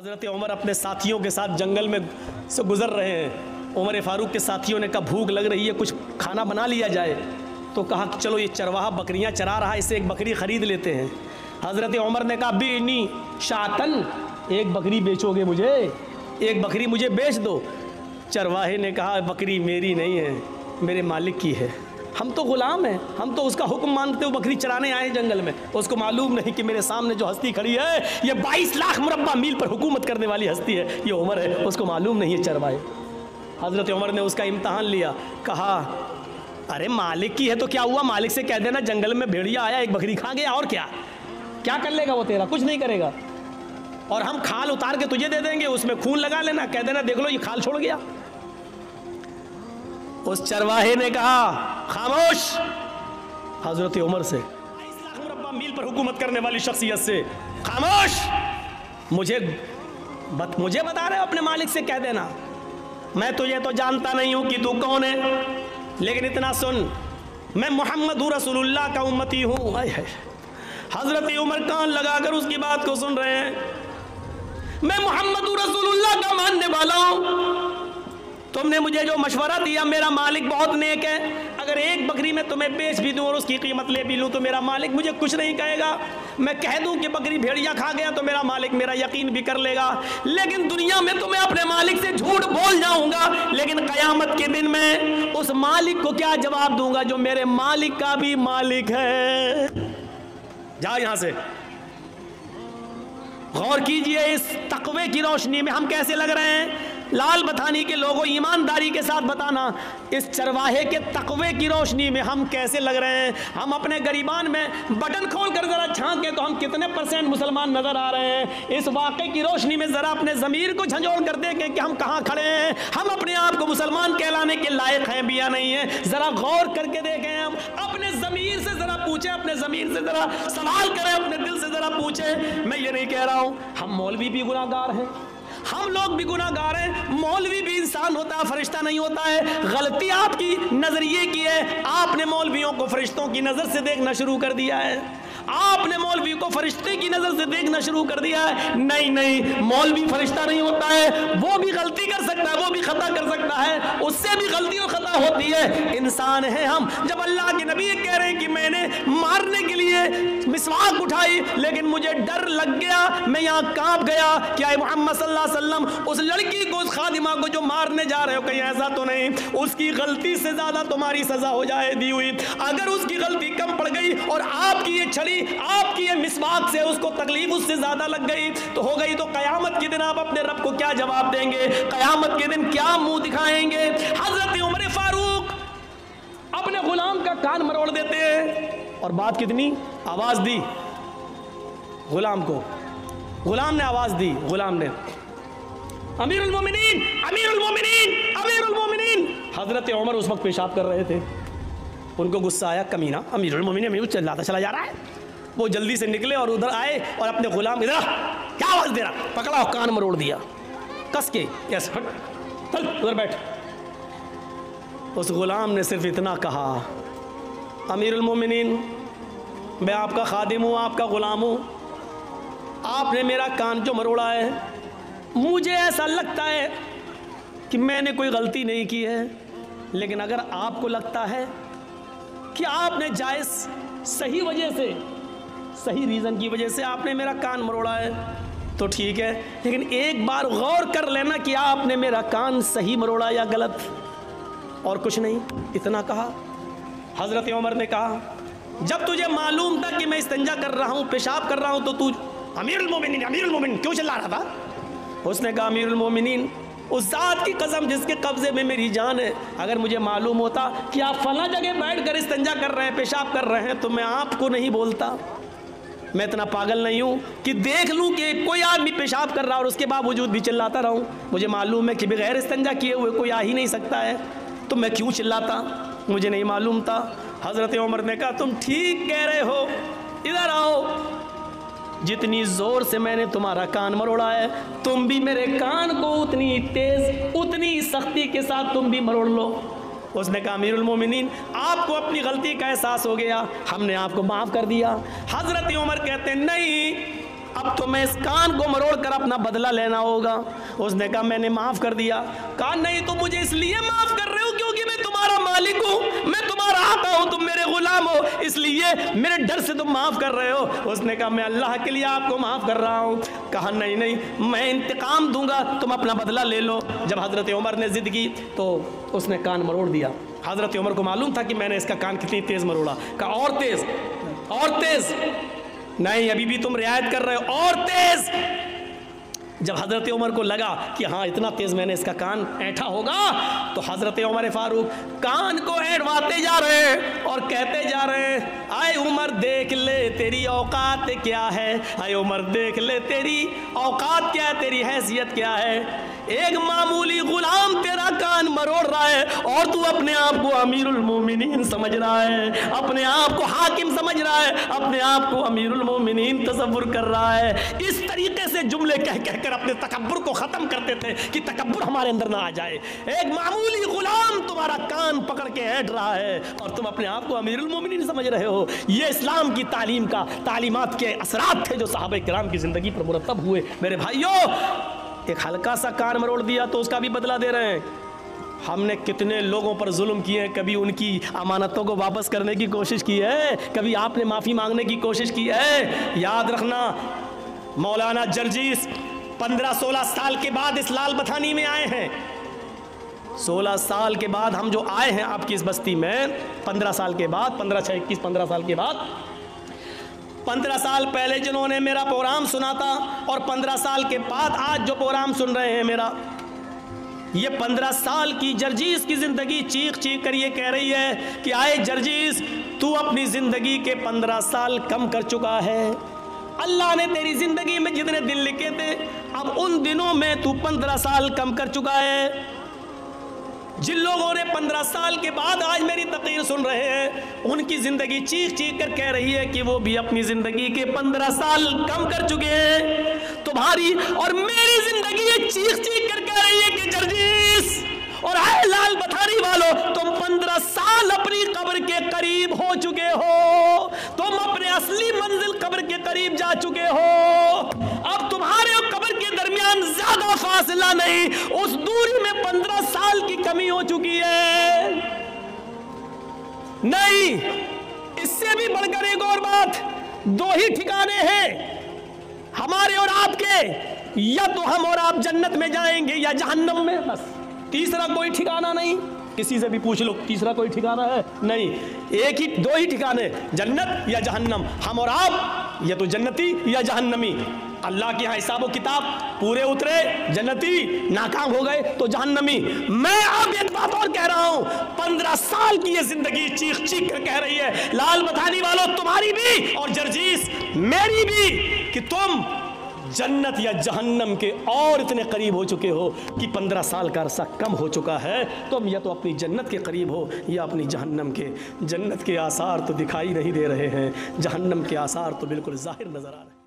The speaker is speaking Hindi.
हज़रत उमर अपने साथियों के साथ जंगल में से गुज़र रहे हैं। उमर फारूक के साथियों ने कहा भूख लग रही है, कुछ खाना बना लिया जाए। तो कहा कि चलो ये चरवाहा बकरियां चरा रहा है, इससे एक बकरी ख़रीद लेते हैं। हज़रत उमर ने कहा बीनी शातन, एक बकरी बेचोगे मुझे, एक बकरी मुझे बेच दो। चरवाहे ने कहा बकरी मेरी नहीं है, मेरे मालिक की है, हम तो ग़ुलाम हैं, हम तो उसका हुक्म मानते हुए बकरी चराने आए जंगल में। उसको मालूम नहीं कि मेरे सामने जो हस्ती खड़ी है ये 22 लाख मुरब्बा मील पर हुकूमत करने वाली हस्ती है, ये उमर है, उसको मालूम नहीं है चरवाहे। हज़रत उमर ने उसका इम्तहान लिया, कहा अरे मालिक की है तो क्या हुआ, मालिक से कह देना जंगल में भेड़िया आया एक बकरी खा गया, और क्या क्या कर लेगा वो, तेरा कुछ नहीं करेगा, और हम खाल उतार के तुझे दे देंगे, उसमें खून लगा लेना, कह देना देख लो ये खाल छोड़ गया। उस चरवाहे ने कहा खामोश, हजरत उमर से 22 लाख मुरब्बा मील पर हुकूमत करने वाली शख्सियत से खामोश, मुझे बता रहे हो अपने मालिक से कह देना, मैं तुझे तो जानता नहीं हूं कि तू कौन है, लेकिन इतना सुन मैं मोहम्मद रसूलुल्लाह का उम्मती हूं। हजरत उमर कान लगाकर उसकी बात को सुन रहे हैं, मैं मोहम्मद रसूलुल्लाह का मानने वाला हूं, तुमने मुझे जो मशवरा दिया, मेरा मालिक बहुत नेक है, अगर एक बकरी मैं तुम्हें बेच भी दूं और उसकी कीमत ले भी लूं तो मेरा मालिक मुझे कुछ नहीं कहेगा। मैं कह दूं कि बकरी भेड़िया खा गया तो मेरा मालिक मेरा यकीन भी कर लेगा, लेकिन दुनिया में तुम्हें अपने मालिक से झूठ बोल जाऊंगा, लेकिन क़यामत के दिन में उस मालिक को क्या जवाब दूंगा जो मेरे मालिक का भी मालिक है। जा यहां से। गौर कीजिए इस तकवे की रोशनी में हम कैसे लग रहे हैं। लाल बथानी के लोगों ईमानदारी के साथ बताना, इस चरवाहे के तकवे की रोशनी में हम कैसे लग रहे हैं। हम अपने गरीबान में बटन खोल कर जरा झांके तो हम कितने % मुसलमान नजर आ रहे हैं। इस वाक़े की रोशनी में जरा अपने ज़मीर को झंझोड़ कर देखें कि हम कहाँ खड़े हैं, हम अपने आप को मुसलमान कहलाने के लायक हैं भी या नहीं है। जरा गौर करके देखें, हम अपने ज़मीर से जरा पूछें, अपने ज़मीर से जरा सवाल करें, अपने दिल से जरा पूछें। मैं ये नहीं कह रहा हूँ हम मौलवी भी गुनाहगार हैं, हम लोग भी गुनाहगार हैं, मौलवी भी इंसान होता है, फरिश्ता नहीं होता है। गलती आपकी नजरिए की है, आपने मौलवियों को फरिश्तों की नजर से देखना शुरू कर दिया है, आपने मौलवी को फरिश्ते की नजर से देखना शुरू कर दिया है। नहीं नहीं, मौलवी फरिश्ता नहीं होता है, वो भी गलती कर सकता है, वो भी खता कर सकता है, उससे भी गलती और खता होती है, इंसान है हम। जब अल्लाह के नबी कह रहे हैं कि मैंने मारने के लिए मिसवाक उठाई लेकिन मुझे डर लग गया, मैं यहाँ कांप गया, क्या मोहम्मद सल्लल्लाहु अलैहि वसल्लम उस लड़की को, उस खादिमा को जो मारने जा रहे हो, कहीं ऐसा तो नहीं उसकी गलती से ज्यादा तुम्हारी सजा हो जाए दी हुई। अगर उसकी गलती कम पड़ गई और आपकी ये छड़ी, आपकी ये मिसवाक से उसको तकलीफ उससे ज्यादा लग गई तो हो गई, तो कयामत के दिन आप अपने रब को क्या जवाब देंगे, कयामत के दिन क्या मुंह दिखाएंगे। हजरत उमर फारूक अपने गुलाम का कान मरोड़ देते हैं, और बात कितनी, आवाज दी गुलाम को, गुलाम ने आवाज दी, गुलाम ने अमीरुल मोमिनीन, अमीरुल मोमिनीन, अमीरुल मोमिनीन। हजरत उमर उस वक्त पेशाब कर रहे थे, उनको गुस्सा आया, कमीना अमीरुल मोमिनीन अमीरुल चिल्लाता चला जा रहा है। वो जल्दी से निकले और उधर आए और अपने गुलाम, इधर क्या आवाज दे रहा, पकड़ा, कान मरोड़ दिया कस के, यस हट चल उधर बैठ। उस गुलाम ने सिर्फ इतना कहा, अमीरुल मोमिनीन मैं आपका खादिम हूँ, आपका गुलाम हूँ, आपने मेरा कान जो मरोड़ा है, मुझे ऐसा लगता है कि मैंने कोई गलती नहीं की है, लेकिन अगर आपको लगता है कि आपने जायज़ सही वजह से, सही रीज़न की वजह से आपने मेरा कान मरोड़ा है तो ठीक है, लेकिन एक बार गौर कर लेना कि आपने मेरा कान सही मरोड़ा या गलत, और कुछ नहीं, इतना कहा। हज़रत उमर ने कहा जब तुझे मालूम था कि मैं इस्तिंजा कर रहा हूँ, पेशाब कर रहा हूँ, तो तू अमीरुल मोमिनीन क्यों चिल्ला रहा था। उसने कहा अमीरुल मोमिनीन उस ज़ात की कसम जिसके कब्ज़े में मेरी जान है, अगर मुझे मालूम होता कि आप फला जगह बैठ कर इस्तिंजा कर रहे हैं, पेशाब कर रहे हैं, तो मैं आपको नहीं बोलता। मैं इतना पागल नहीं हूँ कि देख लूँ कि कोई आदमी पेशाब कर रहा और उसके बावजूद भी चिल्लाता रहूँ। मुझे मालूम है कि बगैर इस्तिंजा किए हुए कोई आ ही नहीं सकता है, तो मैं क्यों चिल्लाता, मुझे नहीं मालूम था। हज़रत उमर ने कहा तुम ठीक कह रहे हो, इधर आओ, जितनी जोर से मैंने तुम्हारा कान मरोड़ा है, तुम भी मेरे कान को उतनी तेज, उतनी सख्ती के साथ तुम भी मरोड़ लो। उसने कहा अमीरुल मोमिनीन आपको अपनी गलती का एहसास हो गया, हमने आपको माफ़ कर दिया। हज़रत उमर कहते नहीं, अब तो मैं इस कान को मरोड़ कर अपना बदला लेना होगा। उसने कहा मैंने माफ़ कर दिया। कहा नहीं, तुम मुझे इसलिए माफ़ कर रहे हो क्योंकि मैं तुम्हारा मालिक हूँ, मैं तुम्हारा आका हूँ, तुम मेरे गुलाम हो, इसलिए मेरे डर से तुम माफ़ कर रहे हो। उसने कहा मैं अल्लाह के लिए आपको माफ़ कर रहा हूँ। कहा नहीं नहीं, मैं इंतकाम दूंगा, तुम अपना बदला ले लो। जब हज़रत उमर ने ज़िद की तो उसने कान मरोड़ दिया। हज़रत उमर को मालूम था कि मैंने इसका कान कितनी तेज़ मरोड़ा। कहा और तेज़, और तेज़। नहीं, अभी भी तुम रियायत कर रहे हो, और तेज़। जब हज़रत उमर को लगा कि हाँ इतना तेज़ मैंने इसका कान ऐंठा होगा, तो हज़रत उमर फारूक कान को ऐंठवाते जा रहे हैं और कहते जा रहे हैं, आए उमर देख ले तेरी औकात क्या है, आए उमर देख ले तेरी औकात क्या है, तेरी हैसियत क्या है। एक मामूली गुलाम तेरा कान मरोड़ रहा है और तू अपने आप को अमीरुल मोमिनीन समझ रहा है, अपने आप को हाकिम समझ रहा है, अपने आप को अमीरुल मोमिनीन तसव्वुर कर रहा है। इस तरीके से जुमले कह कहकर अपने तकब्बुर को ख़त्म करते थे कि तकब्बुर हमारे अंदर ना आ जाए। एक मामूली गुलाम तुम्हारा कान पकड़ के ऐंठ रहा है और तुम अपने आप को अमीरुल मोमिनीन समझ रहे हो। ये इस्लाम की तालीम का तालीमात के असरात थे जो सहाबा किराम की ज़िंदगी पर मुरतब हुए। मेरे भाइयों, एक हल्का सा कान मरोड़ दिया तो उसका भी बदला दे रहे हैं। हमने कितने लोगों पर जुल्म किए हैं, कभी उनकी अमानतों को वापस करने की कोशिश की है, कभी आपने माफ़ी मांगने की कोशिश की है। याद रखना, मौलाना जर्जीस 15-16 साल के बाद इस लाल बथानी में आए हैं। 16 साल के बाद हम जो आए हैं आपकी इस बस्ती में, 15 साल के बाद, 15 साल के बाद, 15 साल पहले जिन्होंने मेरा प्रोग्राम सुना था और 15 साल के बाद आज जो प्रोग्राम सुन रहे हैं मेरा, ये 15 साल की जर्जीस की ज़िंदगी चीख चीख कर ये कह रही है कि आए जर्जीस, तू अपनी ज़िंदगी के 15 साल कम कर चुका है। अल्लाह ने तेरी ज़िंदगी में जितने दिन लिखे थे, अब उन दिनों में तू 15 साल कम कर चुका है। जिन लोगों ने 15 साल के बाद आज मेरी तकरीर सुन रहे हैं, उनकी ज़िंदगी चीख चीख कर कह रही है कि वो भी अपनी ज़िंदगी के 15 साल कम कर चुके हैं। तुम्हारी और मेरी ज़िंदगी ये चीख चीख कर कह रही है कि जर्जीस और आए लाल बथानी वालों, तुम 15 साल अपनी कब्र के करीब हो चुके हो, तुम अपने असली मंजिल कब्र के करीब जा चुके हो। अब तुम्हारे और कब्र के दरमियान ज्यादा फासला नहीं, उस दूरी में 15 साल की कमी हो चुकी है। नहीं, इससे भी बढ़कर एक और बात, 2 ही ठिकाने हैं हमारे और आपके, या तो हम और आप जन्नत में जाएंगे या जहन्नम में, बस। तीसरा कोई ठिकाना नहीं। किसी से भी पूछ लो, तीसरा कोई ठिकाना है? नहीं, 2 ही ठिकाने, जन्नत या जहन्नम। हम और आप या तो जन्नती या जहन्नमी। अल्लाह के यहाँ हिसाब किताब पूरे उतरे, जन्नती, नाकाम हो गए तो जहन्नमी। मैं अब एक बात और कह रहा हूँ, 15 साल की ये जिंदगी चीख चीख कर कह रही है, लाल बथानी वालों तुम्हारी भी और जर्जीस मेरी भी, कि तुम जन्नत या जहन्नम के और इतने करीब हो चुके हो कि 15 साल का अरसा कम हो चुका है। तुम या तो अपनी जन्नत के करीब हो या अपनी जहन्नम के। जन्नत के आसार तो दिखाई नहीं दे रहे हैं, जहन्नम के आसार तो बिल्कुल जाहिर नजर आ रहे हैं।